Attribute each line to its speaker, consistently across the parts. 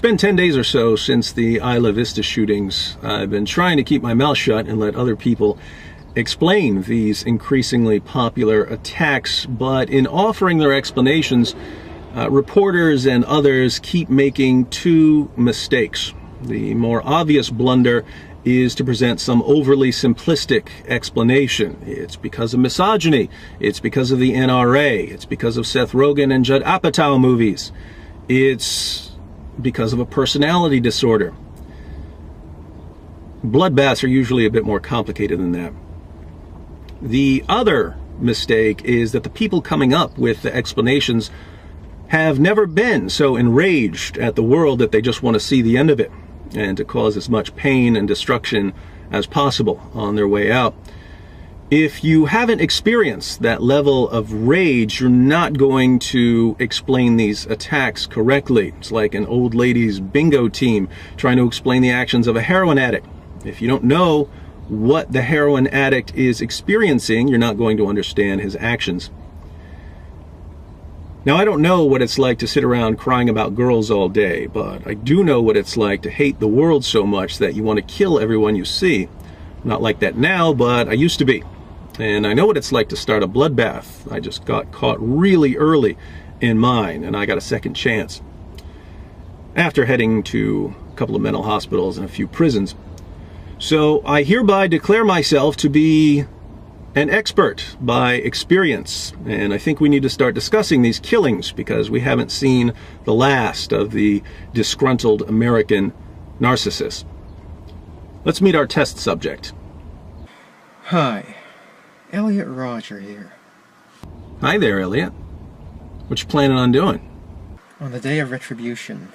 Speaker 1: been 10 days or so since the Isla Vista shootings. I've been trying to keep my mouth shut and let other people explain these increasingly popular attacks, but in offering their explanations, reporters and others keep making two mistakes. The more obvious blunder is to present some overly simplistic explanation. It's because of misogyny, it's because of the NRA, it's because of Seth Rogen and Judd Apatow movies, it's because of a personality disorder. Bloodbaths are usually a bit more complicated than that. The other mistake is that the people coming up with the explanations have never been so enraged at the world that they just want to see the end of it and to cause as much pain and destruction as possible on their way out. If you haven't experienced that level of rage, you're not going to explain these attacks correctly. It's like an old lady's bingo team trying to explain the actions of a heroin addict. If you don't know what the heroin addict is experiencing, you're not going to understand his actions. Now, I don't know what it's like to sit around crying about girls all day, but I do know what it's like to hate the world so much that you want to kill everyone you see. I'm not like that now, but I used to be. And I know what it's like to start a bloodbath. I just got caught really early in mine, and I got a second chance. After heading to a couple of mental hospitals and a few prisons. So I hereby declare myself to be an expert by experience, and I think we need to start discussing these killings because we haven't seen the last of the disgruntled American narcissist. Let's meet our test subject.
Speaker 2: Hi, Elliot Rodger here.
Speaker 1: Hi there, Elliot. What you planning on doing?
Speaker 2: On the day of Retribution,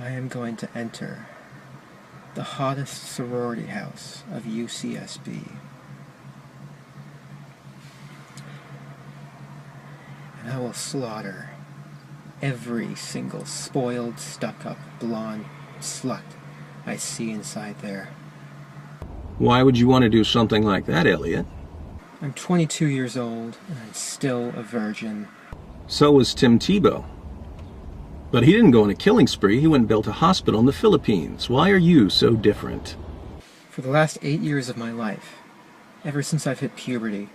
Speaker 2: I am going to enter the hottest sorority house of UCSB. And I will slaughter every single spoiled, stuck-up, blonde slut I see inside there.
Speaker 1: Why would you want to do something like that, Elliot?
Speaker 2: I'm 22 years old, and I'm still a virgin.
Speaker 1: So was Tim Tebow. But he didn't go on a killing spree, he went and built a hospital in the Philippines. Why are you so different?
Speaker 2: For the last 8 years of my life, ever since I've hit puberty,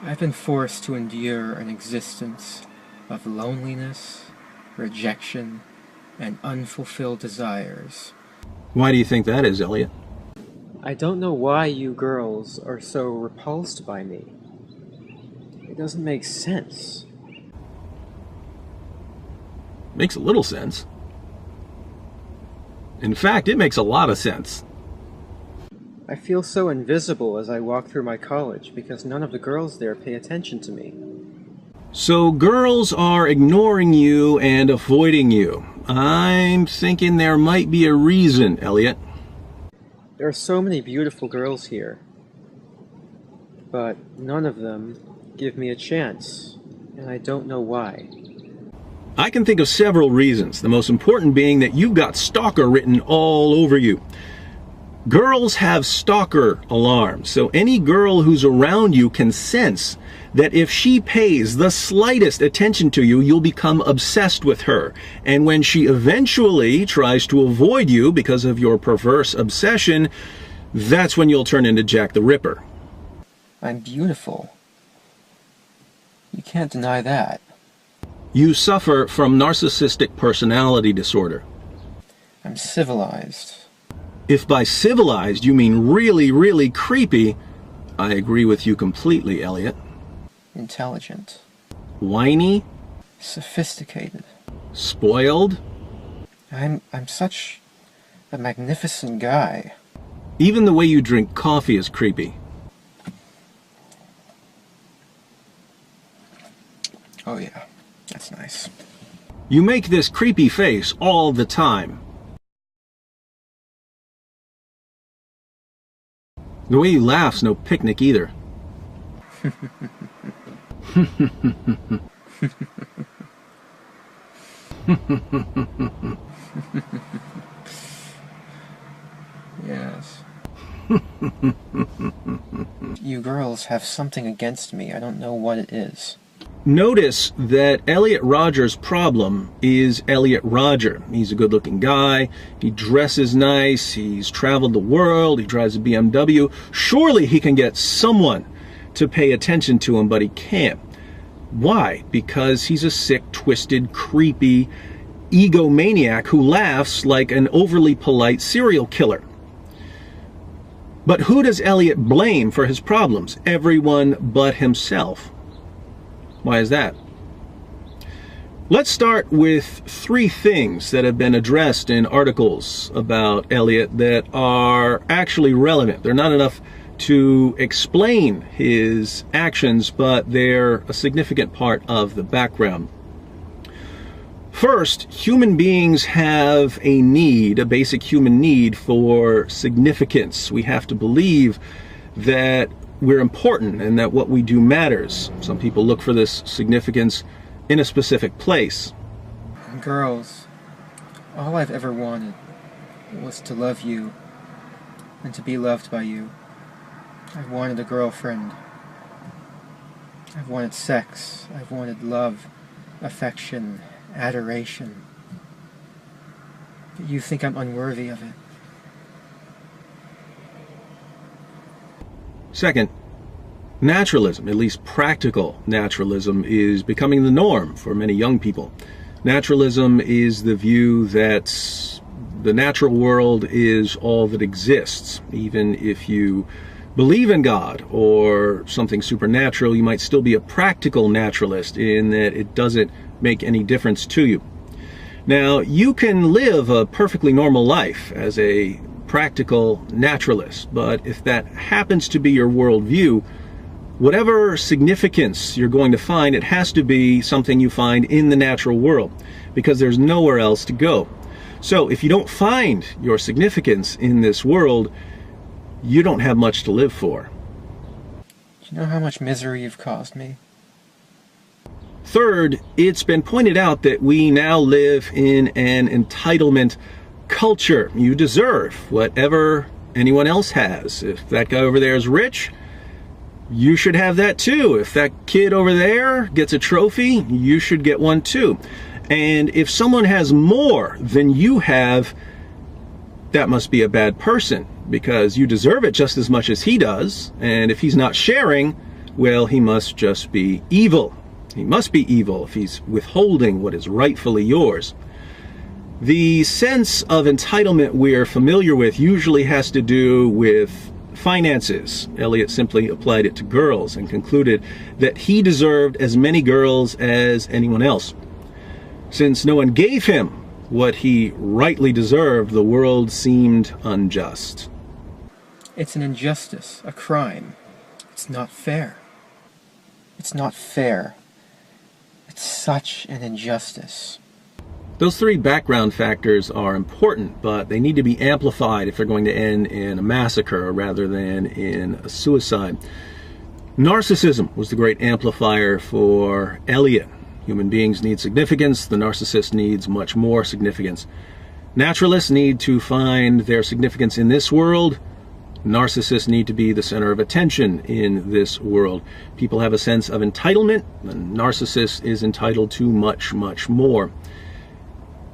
Speaker 2: I've been forced to endure an existence of loneliness, rejection, and unfulfilled desires.
Speaker 1: Why do you think that is, Elliot?
Speaker 2: I don't know why you girls are so repulsed by me. It doesn't make sense.
Speaker 1: Makes a little sense. In fact, it makes a lot of sense.
Speaker 2: I feel so invisible as I walk through my college because none of the girls there pay attention to me.
Speaker 1: So girls are ignoring you and avoiding you. I'm thinking there might be a reason, Elliot.
Speaker 2: There are so many beautiful girls here, but none of them give me a chance, and I don't know why.
Speaker 1: I can think of several reasons, the most important being that you've got stalker written all over you. Girls have stalker alarms, so any girl who's around you can sense that if she pays the slightest attention to you, you'll become obsessed with her. And when she eventually tries to avoid you because of your perverse obsession, that's when you'll turn into Jack the Ripper.
Speaker 2: I'm beautiful. You can't deny that.
Speaker 1: You suffer from narcissistic personality disorder.
Speaker 2: I'm civilized.
Speaker 1: If by civilized you mean really, really creepy, I agree with you completely, Elliot.
Speaker 2: Intelligent.
Speaker 1: Whiny?
Speaker 2: Sophisticated.
Speaker 1: Spoiled?
Speaker 2: I'm such a magnificent guy.
Speaker 1: Even the way you drink coffee is creepy.
Speaker 2: Oh yeah, that's nice.
Speaker 1: You make this creepy face all the time. The way you laugh's no picnic either.
Speaker 2: Yes. You girls have something against me. I don't know what it is.
Speaker 1: Notice that Elliot Rodger's problem is Elliot Rodger. He's a good-looking guy. He dresses nice. He's traveled the world. He drives a BMW. Surely he can get someone to pay attention to him, but he can't. Why? Because he's a sick, twisted, creepy egomaniac who laughs like an overly polite serial killer. But who does Elliot blame for his problems? Everyone but himself. Why is that? Let's start with 3 things that have been addressed in articles about Elliot that are actually relevant. They're not enough to explain his actions, but they're a significant part of the background. First, human beings have a need, a basic human need for significance. We have to believe that we're important and that what we do matters. Some people look for this significance in a specific place.
Speaker 2: Girls, all I've ever wanted was to love you and to be loved by you. I've wanted a girlfriend. I've wanted sex. I've wanted love, affection, adoration. But you think I'm unworthy of it.
Speaker 1: Second, naturalism, at least practical naturalism, is becoming the norm for many young people. Naturalism is the view that the natural world is all that exists. Even if you believe in God or something supernatural, you might still be a practical naturalist in that it doesn't make any difference to you. Now, you can live a perfectly normal life as a practical naturalist, but if that happens to be your worldview, whatever significance you're going to find, it has to be something you find in the natural world, because there's nowhere else to go. So if you don't find your significance in this world, you don't have much to live for.
Speaker 2: Do you know how much misery you've caused me?
Speaker 1: Third, it's been pointed out that we now live in an entitlement culture. You deserve whatever anyone else has. If that guy over there is rich, you should have that too. If that kid over there gets a trophy, you should get one too. And if someone has more than you have, that must be a bad person, because you deserve it just as much as he does. And if he's not sharing, well, he must just be evil. He must be evil if he's withholding what is rightfully yours. The sense of entitlement we're familiar with usually has to do with finances. Elliot simply applied it to girls and concluded that he deserved as many girls as anyone else. Since no one gave him what he rightly deserved, the world seemed unjust.
Speaker 2: It's an injustice, a crime. It's not fair. It's not fair. It's such an injustice.
Speaker 1: Those 3 background factors are important, but they need to be amplified if they're going to end in a massacre rather than in a suicide. Narcissism was the great amplifier for Elliot. Human beings need significance. The narcissist needs much more significance. Naturalists need to find their significance in this world. Narcissists need to be the center of attention in this world. People have a sense of entitlement. The narcissist is entitled to much, much more.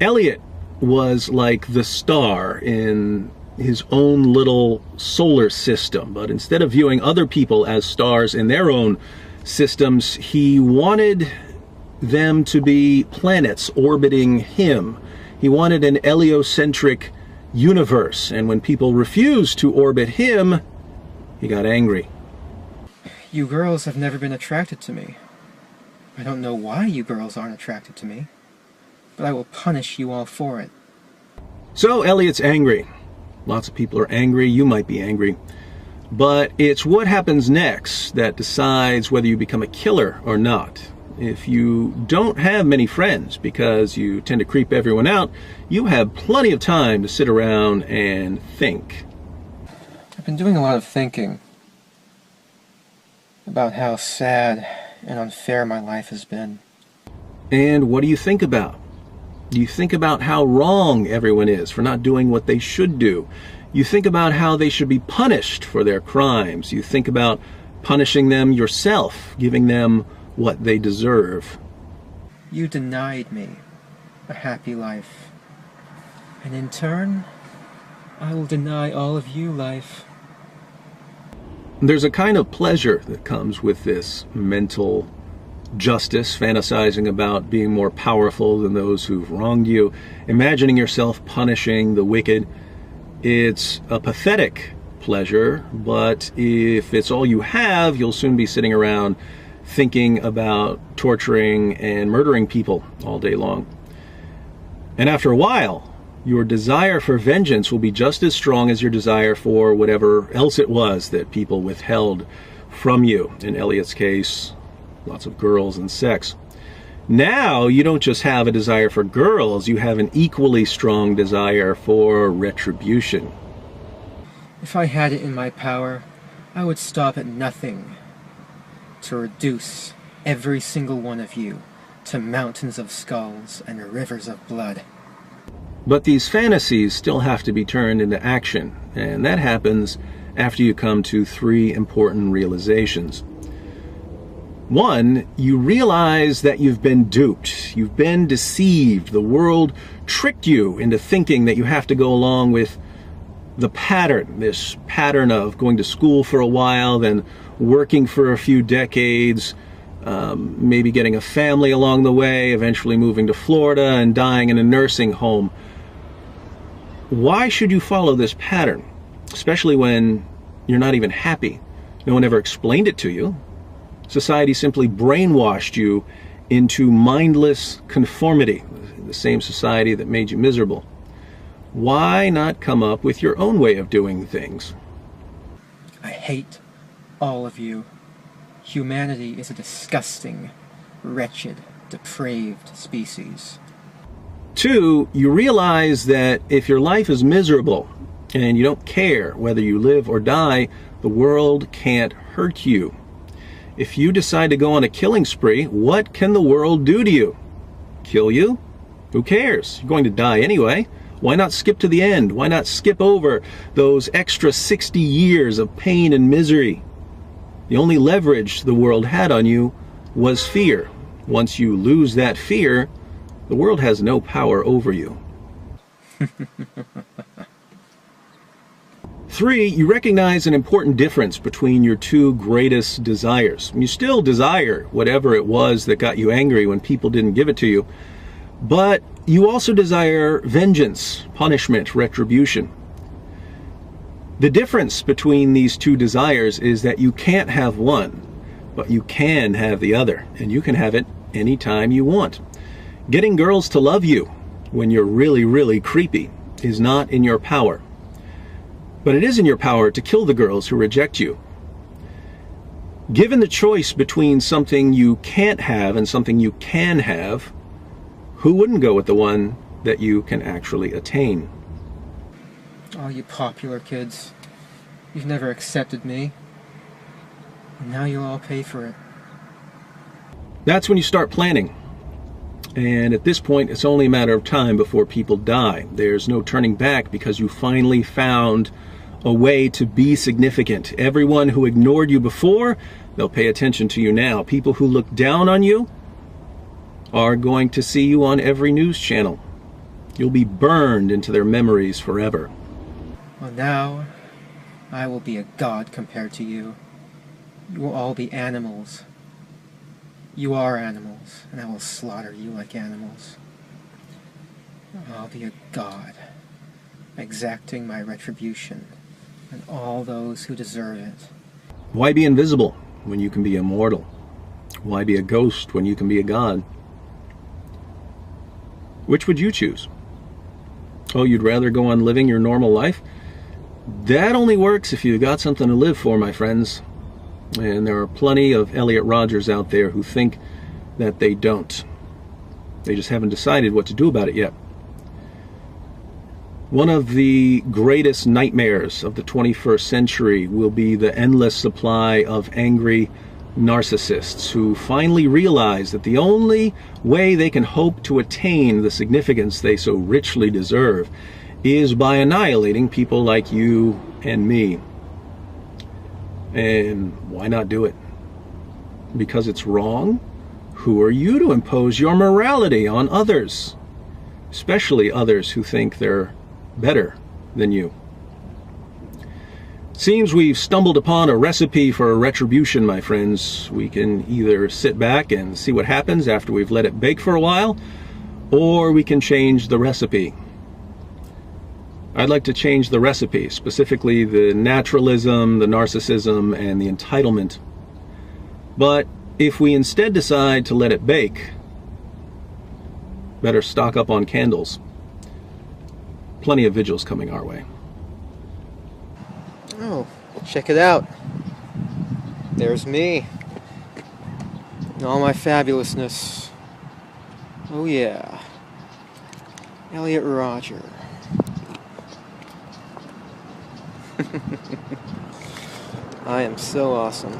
Speaker 1: Elliot was like the star in his own little solar system, but instead of viewing other people as stars in their own systems, he wanted them to be planets orbiting him. He wanted an heliocentric universe, and when people refused to orbit him, he got angry.
Speaker 2: You girls have never been attracted to me. I don't know why you girls aren't attracted to me, but I will punish you all for it.
Speaker 1: So Elliot's angry. Lots of people are angry. You might be angry. But it's what happens next that decides whether you become a killer or not. If you don't have many friends because you tend to creep everyone out, you have plenty of time to sit around and think.
Speaker 2: I've been doing a lot of thinking about how sad and unfair my life has been.
Speaker 1: And what do you think about? You think about how wrong everyone is for not doing what they should do. You think about how they should be punished for their crimes. You think about punishing them yourself, giving them what they deserve.
Speaker 2: You denied me a happy life, and in turn, I will deny all of you life.
Speaker 1: There's a kind of pleasure that comes with this mental justice, fantasizing about being more powerful than those who've wronged you, imagining yourself punishing the wicked. It's a pathetic pleasure, but if it's all you have, you'll soon be sitting around thinking about torturing and murdering people all day long. And after a while, your desire for vengeance will be just as strong as your desire for whatever else it was that people withheld from you. In Elliot's case, lots of girls and sex. Now, you don't just have a desire for girls, you have an equally strong desire for retribution.
Speaker 2: If I had it in my power, I would stop at nothing to reduce every single one of you to mountains of skulls and rivers of blood.
Speaker 1: But these fantasies still have to be turned into action, and that happens after you come to three important realizations. One, you realize that you've been duped, you've been deceived. The world tricked you into thinking that you have to go along with the pattern, this pattern of going to school for a while, then working for a few decades, maybe getting a family along the way, eventually moving to Florida and dying in a nursing home. Why should you follow this pattern, especially when you're not even happy? No one ever explained it to you. Society simply brainwashed you into mindless conformity, the same society that made you miserable. Why not come up with your own way of doing things?
Speaker 2: I hate all of you. Humanity is a disgusting, wretched, depraved species.
Speaker 1: Two, you realize that if your life is miserable and you don't care whether you live or die, the world can't hurt you. If you decide to go on a killing spree, what can the world do to you? Kill you? Who cares? You're going to die anyway. Why not skip to the end? Why not skip over those extra 60 years of pain and misery? The only leverage the world had on you was fear. Once you lose that fear, the world has no power over you. Three, you recognize an important difference between your two greatest desires. You still desire whatever it was that got you angry when people didn't give it to you, but you also desire vengeance, punishment, retribution. The difference between these two desires is that you can't have one, but you can have the other, and you can have it anytime you want. Getting girls to love you when you're really, really creepy is not in your power. But it is in your power to kill the girls who reject you. Given the choice between something you can't have and something you can have, who wouldn't go with the one that you can actually attain?
Speaker 2: All you popular kids, you've never accepted me, and now you'll all pay for it.
Speaker 1: That's when you start planning. And at this point, it's only a matter of time before people die. There's no turning back because you finally found a way to be significant. Everyone who ignored you before, they'll pay attention to you now. People who look down on you are going to see you on every news channel. You'll be burned into their memories forever.
Speaker 2: Well, now, I will be a god compared to you. You will all be animals. You are animals, and I will slaughter you like animals. I'll be a god, exacting my retribution on all those who deserve it.
Speaker 1: Why be invisible when you can be immortal? Why be a ghost when you can be a god? Which would you choose? Oh, you'd rather go on living your normal life? That only works if you've got something to live for, my friends. And there are plenty of Elliot Rodgers out there who think that they don't. They just haven't decided what to do about it yet. One of the greatest nightmares of the 21st century will be the endless supply of angry narcissists who finally realize that the only way they can hope to attain the significance they so richly deserve is by annihilating people like you and me. And why not do it? Because it's wrong? Who are you to impose your morality on others, especially others who think they're better than you? Seems we've stumbled upon a recipe for retribution, my friends. We can either sit back and see what happens after we've let it bake for a while, or we can change the recipe. I'd like to change the recipe, specifically the naturalism, the narcissism, and the entitlement. But if we instead decide to let it bake, better stock up on candles. Plenty of vigils coming our way.
Speaker 2: Oh, check it out. There's me. In all my fabulousness. Oh yeah. Elliot Rodger. I am so awesome.